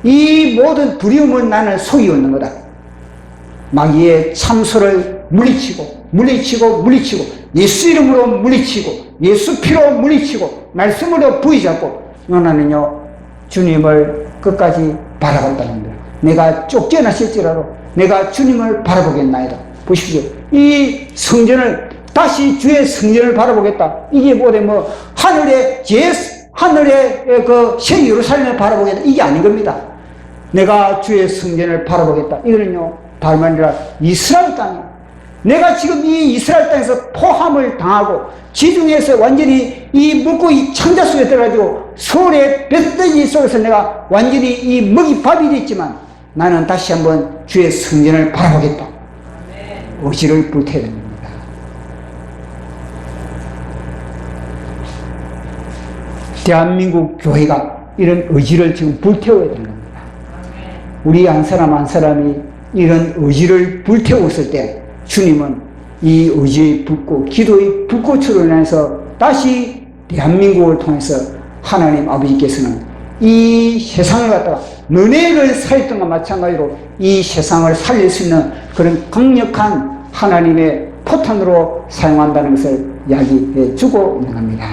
[SPEAKER 1] 이 모든 두려움은 나를 속이고 있는 거다. 마귀의 참소를 물리치고 예수 이름으로 물리치고 예수 피로 물리치고 말씀으로 부여잡고 요나는요 주님을 끝까지 바라본다는 거예요. 내가 쫓겨나실지라도 내가 주님을 바라보겠나이다. 보십시오. 이 성전을 다시 주의 성전을 바라보겠다. 이게 뭐 하늘의 그 새 예루살렘을 바라보겠다. 이게 아닌 겁니다. 내가 주의 성전을 바라보겠다. 이거는요 다름 아니라 이스라엘 땅이에요. 내가 지금 이 이스라엘 땅에서 포함을 당하고 지중해에서 완전히 이 물고기 창자 속에 들어가지고 서울의 뱃돼지 속에서 내가 완전히 이 먹이 밥이 됐지만 나는 다시 한번 주의 성전을 바라보겠다. 의지를 불태워야 됩니다. 대한민국 교회가 이런 의지를 지금 불태워야 되는 겁니다. 우리 한 사람 한 사람이 이런 의지를 불태웠을 때 주님은 이 의지의 불꽃, 기도의 불꽃으로 인해서 다시 대한민국을 통해서 하나님 아버지께서는 이 세상을 갖다가 너네를 살렸던 것과 마찬가지로 이 세상을 살릴 수 있는 그런 강력한 하나님의 포탄으로 사용한다는 것을 이야기해 주고 있는 겁니다.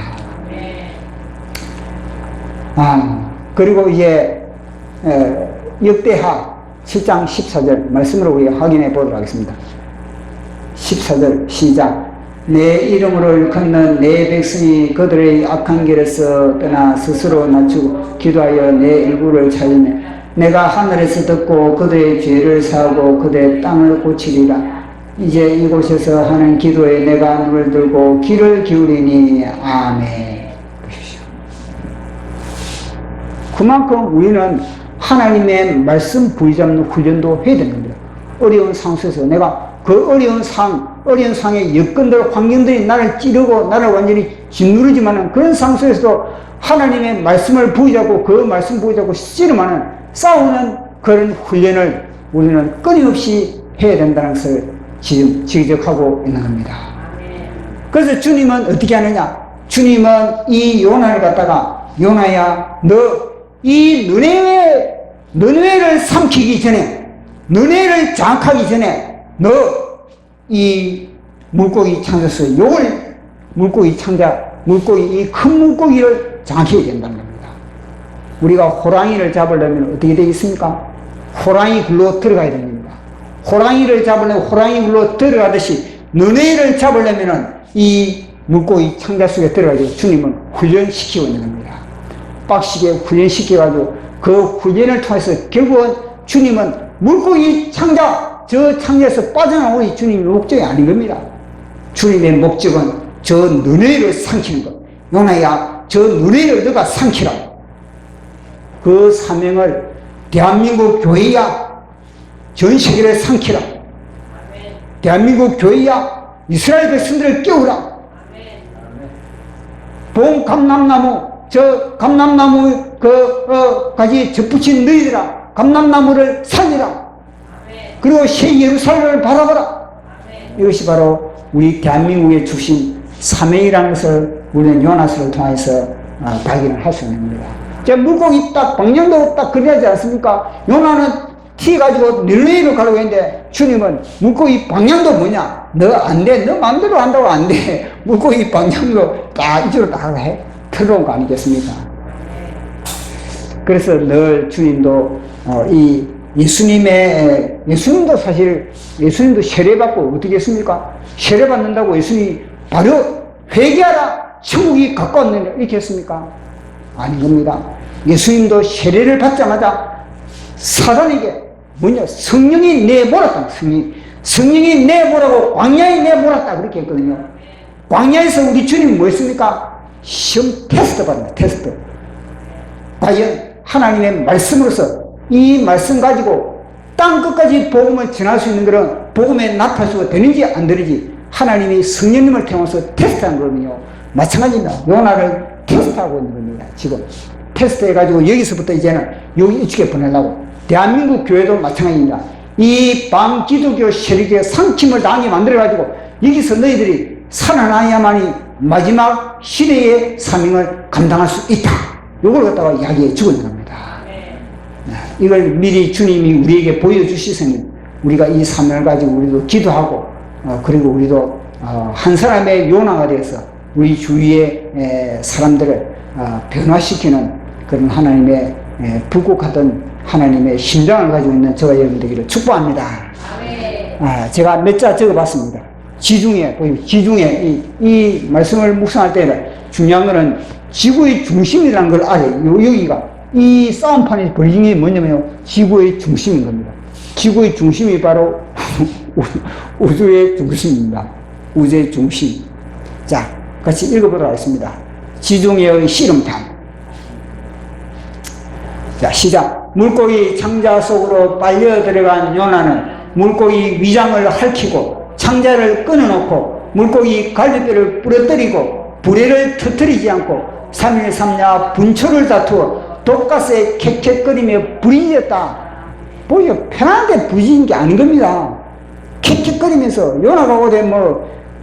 [SPEAKER 1] 그리고 이제 역대하 7장 14절 말씀으로 우리가 확인해 보도록 하겠습니다. 14절 시작. 내 이름으로 일컫는 내 백성이 그들의 악한 길에서 떠나 스스로 낮추고 기도하여 내 일부를 찾으며 내가 하늘에서 듣고 그들의 죄를 사하고 그들의 땅을 고치리라. 이제 이곳에서 하는 기도에 내가 눈을 들고 귀를 기울이니 아멘. 보십시오. 그만큼 우리는 하나님의 말씀 부여잡는 훈련도 해야 되는 겁니다. 어려운 상황에서 내가 그 어려운 상황의 여건들, 환경들이 나를 찌르고 나를 완전히 짓누르지만은 그런 상황 속에서도 하나님의 말씀을 부여잡고 그 말씀 부여잡고 씨름하는 싸우는 그런 훈련을 우리는 끊임없이 해야 된다는 것을 지금 지적하고 있는 겁니다. 그래서 주님은 어떻게 하느냐? 주님은 이 요나를 갖다가 요나야 너 이 너네를 삼키기 전에 너네를 장악하기 전에 너 이 물고기 창자에서 요걸 물고기 이 큰 물고기를 장악해야 된다는 겁니다. 우리가 호랑이를 잡으려면 어떻게 되겠습니까? 호랑이 굴로 들어가야 됩니다. 호랑이를 잡으려면 호랑이 굴로 들어가듯이 너네를 잡으려면 이 물고기 창자 속에 들어가지고 주님은 훈련시키고 있는 겁니다. 빡시게 훈련시켜가지고 그 훈련을 통해서 결국은 주님은 물고기 창자, 저 창자에서 빠져나오는 주님의 목적이 아닌 겁니다. 주님의 목적은 저 너네를 삼키는 것. 요나야, 저 너네를 너가 삼키라. 그 사명을 대한민국 교회야, 전 세계를 삼키라. 대한민국 교회야, 이스라엘 백성들을 깨우라. 본 감람나무, 저 감람나무 가지 접붙인 너희들아, 감람나무를 살리라. 그리고 새 예루살렘을 바라봐라. 이것이 바로 우리 대한민국에 주신 사명이라는 것을 우리는 요나서를 통해서 발견을 할 수 있는 겁니다. 저 물고기 딱 방향도 딱 그려야지 않습니까? 요나는 튀가지고 닐레이로 가려고 했는데 주님은 물고기 방향도 뭐냐? 너 안 돼. 너 마음대로 한다고 안 돼. 물고기 방향도 딱 이쪽으로 딱 해. 들어온 거 아니겠습니까? 그래서 늘 주님도 예수님도 사실 예수님도 세례받고 어떻게 했습니까? 세례받는다고 예수님이 바로 회개하라, 천국이 가까웠느냐 이렇게 했습니까? 아닌 겁니다. 예수님도 세례를 받자마자 사단에게 뭐냐, 성령이 내몰았다. 성령이 내몰라고 광야에 내몰았다 그렇게 했거든요. 광야에서 우리 주님이 뭐 했습니까? 시험 테스트 받는다. 테스트. 과연 하나님의 말씀으로서 이 말씀 가지고 땅 끝까지 복음을 전할 수 있는 그런 복음에 나타날 수가 되는지 안 되는지 하나님이 성령님을 통해서 테스트한 거거든요. 마찬가지입니다. 요나를 테스트하고 있는 겁니다. 지금 테스트해가지고 여기서부터 이제는 여기 이쪽에 보내려고. 대한민국 교회도 마찬가지입니다. 이 반기독교 세력의 상침을 당하게 만들어가지고 여기서 너희들이 살아나야만이 마지막 시대의 사명을 감당할 수 있다. 이걸 갖다가 이야기해 주고 있는 겁니다. 이걸 미리 주님이 우리에게 보여주시서니 우리가 이 사명을 가지고 우리도 기도하고 그리고 우리도 한 사람의 요나가 되어서 우리 주위의 사람들을 변화시키는 그런 하나님의 불국하던 하나님의 심장을 가지고 있는 저와 여러분 되기를 축복합니다. 제가 몇 자 적어봤습니다. 지중해 이 말씀을 묵상할 때는 중요한 것은 지구의 중심이라는 걸 알아요. 여기가 이 싸움판이 벌어진 게 뭐냐면요, 지구의 중심인 겁니다. 지구의 중심이 바로 우주의 중심입니다. 우주의 중심. 자, 같이 읽어보도록 하겠습니다. 지중해의 씨름판. 자, 시작. 물고기 창자 속으로 빨려 들어간 요나는 물고기 위장을 핥히고 창자를 끊어놓고 물고기 갈비뼈를 부러뜨리고 불에를 터뜨리지 않고 3일 3야 분초를 다투어 독가스에 캑캑거리며 부리졌다. 보여 편한데 부리진 게 아닌 겁니다. 캑캑거리면서 요나가 오되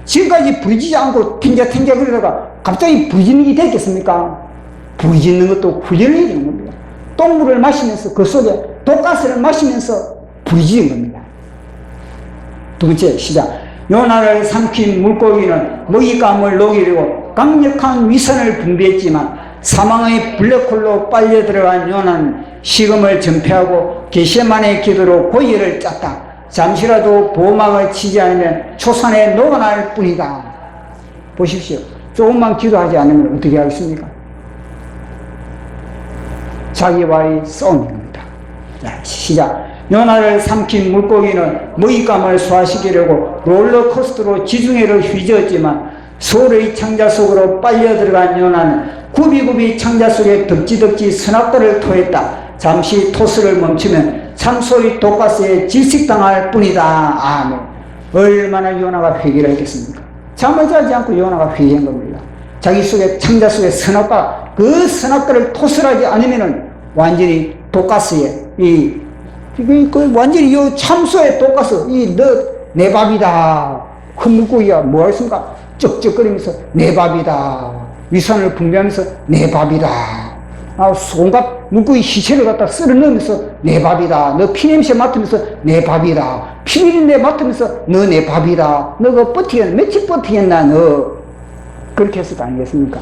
[SPEAKER 1] 지금까지 부리지지 않고 튕겨튕겨 그러다가 갑자기 부리지는 게 됐겠습니까? 부리지는 것도 훈련을 해야 되는 겁니다. 똥물을 마시면서 그 속에 독가스를 마시면서 부리지는 겁니다. 두 번째 시작. 요나를 삼킨 물고기는 먹잇감을 녹이려고 강력한 위선을 분비했지만 사망의 블랙홀로 빨려 들어간 요나는 식음을 전폐하고 겟세마네 기도로 고의를 짰다. 잠시라도 보호막을 치지 않으면 초산에 녹아날 뿐이다. 보십시오. 조금만 기도하지 않으면 어떻게 하겠습니까? 자기와의 싸움입니다. 자, 시작. 요나를 삼킨 물고기는 먹잇감을 소화시키려고 롤러코스터로 지중해를 휘저었지만 소의 창자 속으로 빨려 들어간 요나는 굽이굽이 창자 속에 덕지덕지 선악과를 토했다. 잠시 토스를 멈추면 참소의 독가스에 질식당할 뿐이다. 아멘. 얼마나 요나가 회개를 했겠습니까? 잠을 자지 않고 요나가 회개한 겁니다. 자기 속에 창자 속에 선악과, 그 선악과를 토설하지 않으면은 완전히 독가스에 완전히 이 참소의 독가스, 너 내 밥이다. 큰 물고기가 뭐 하겠습니까? 쩍쩍거리면서 내 밥이다. 위산을 분비하면서 내 밥이다. 온갖 물고기 시체를 갖다 썰어 넣으면서 내 밥이다. 너 피냄새 맡으면서 내 밥이다. 피비린내 맡으면서 너 내 밥이다. 너가 버티겠나? 며칠 버티겠나? 너 그렇게 했을 거 아니겠습니까?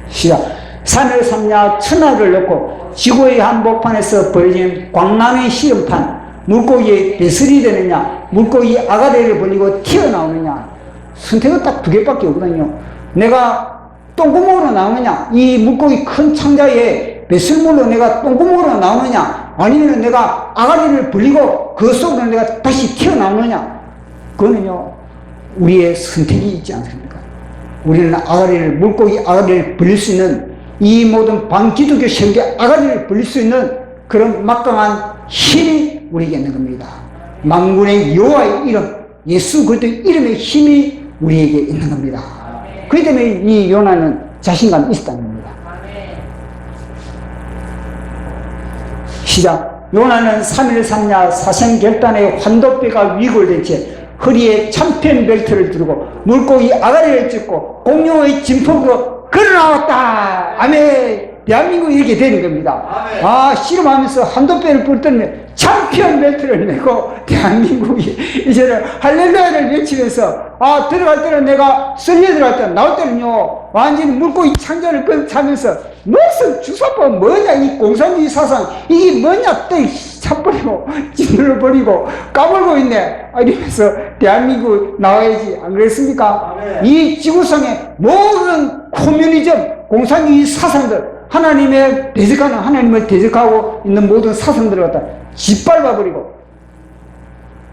[SPEAKER 1] 시작. 산을 삼냐 천하를 넣고 지구의 한복판에서 벌어진 광란의 씨름판. 물고기의 배설이 되느냐, 물고기 아가리를 벌리고 튀어나오느냐. 선택은 딱 두 개밖에 없거든요. 내가 똥구멍으로 나오느냐, 이 물고기 큰 창자에 배설물로 내가 똥구멍으로 나오느냐, 아니면 내가 아가리를 벌리고 그 속으로 내가 다시 튀어나오느냐, 그거는요, 우리의 선택이 있지 않습니까? 우리는 물고기 아가리를 벌릴 수 있는, 이 모든 반기독교 세력의 아가리를 벌릴 수 있는 그런 막강한 힘이 우리에게 있는 겁니다. 만군의 여호와의 이름, 예수 그리스도의 이름의 힘이 우리에게 있는 겁니다. 그렇기 때문에 이 요나는 자신감이 있었다는 겁니다. 시작. 요나는 3일 3야 사생결단의 환도뼈가 위골된 채 허리에 참편 벨트를 두르고 물고기 아가리를 찢고 공룡의 진폭으로 걸어나왔다. 아멘. 대한민국이 이렇게 되는 겁니다. 아멘. 아, 씨름하면서 한도뼈를 부르더니 참편 벨트를 메고 대한민국이 이제는 할렐루야를 외치면서, 아, 들어갈 때는 내가 썰려 들어갈 때, 나올 때는요 완전히 물고기 창자를 끄차면서 무슨 주사법 뭐냐, 이 공산주의 사상 이게 뭐냐, 때 차버리고 짓눌러버리고 까불고 있네, 이러면서 대한민국 나와야지. 안 그랬습니까? 아멘. 이 지구상의 모든 코뮤니즘 공산주의 사상들, 하나님의 대적하는, 하나님을 대적하고 있는 모든 사상들을 갖다 짓밟아버리고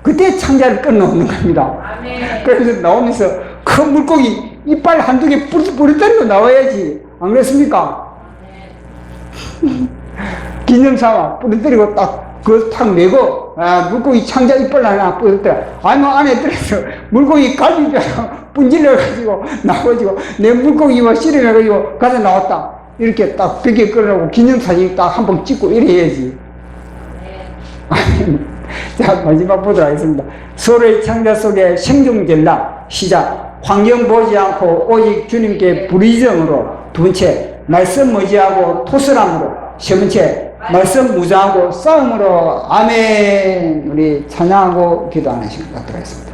[SPEAKER 1] 그때 창자를 끊어놓는 겁니다. 아멘. 그래서 나오면서 큰 물고기 이빨 한두 개 부러뜨리고 나와야지. 안 그랬습니까? 기념삼아 부러뜨리고 탁 메고, 아, 물고기 창자 이빨 하나 부러뜨려. 아니면 안에 들어서 물고기 갈비뼈 분질러가지고 나와가지고 내 물고기와 씨름해가지고 가서 나왔다. 이렇게 딱 벽에 끌어놓고 기념사진 딱 한 번 찍고 이래야지. 자, 마지막 보도록 하겠습니다. 서로의 창자 속에 생존전라. 시작. 환경 보지 않고 오직 주님께 불의정으로. 두 번째, 말씀 의지하고 토설함으로. 세 번째, 말씀 무장하고 싸움으로. 아멘. 우리 찬양하고 기도하는 시간 갖도록 하겠습니다.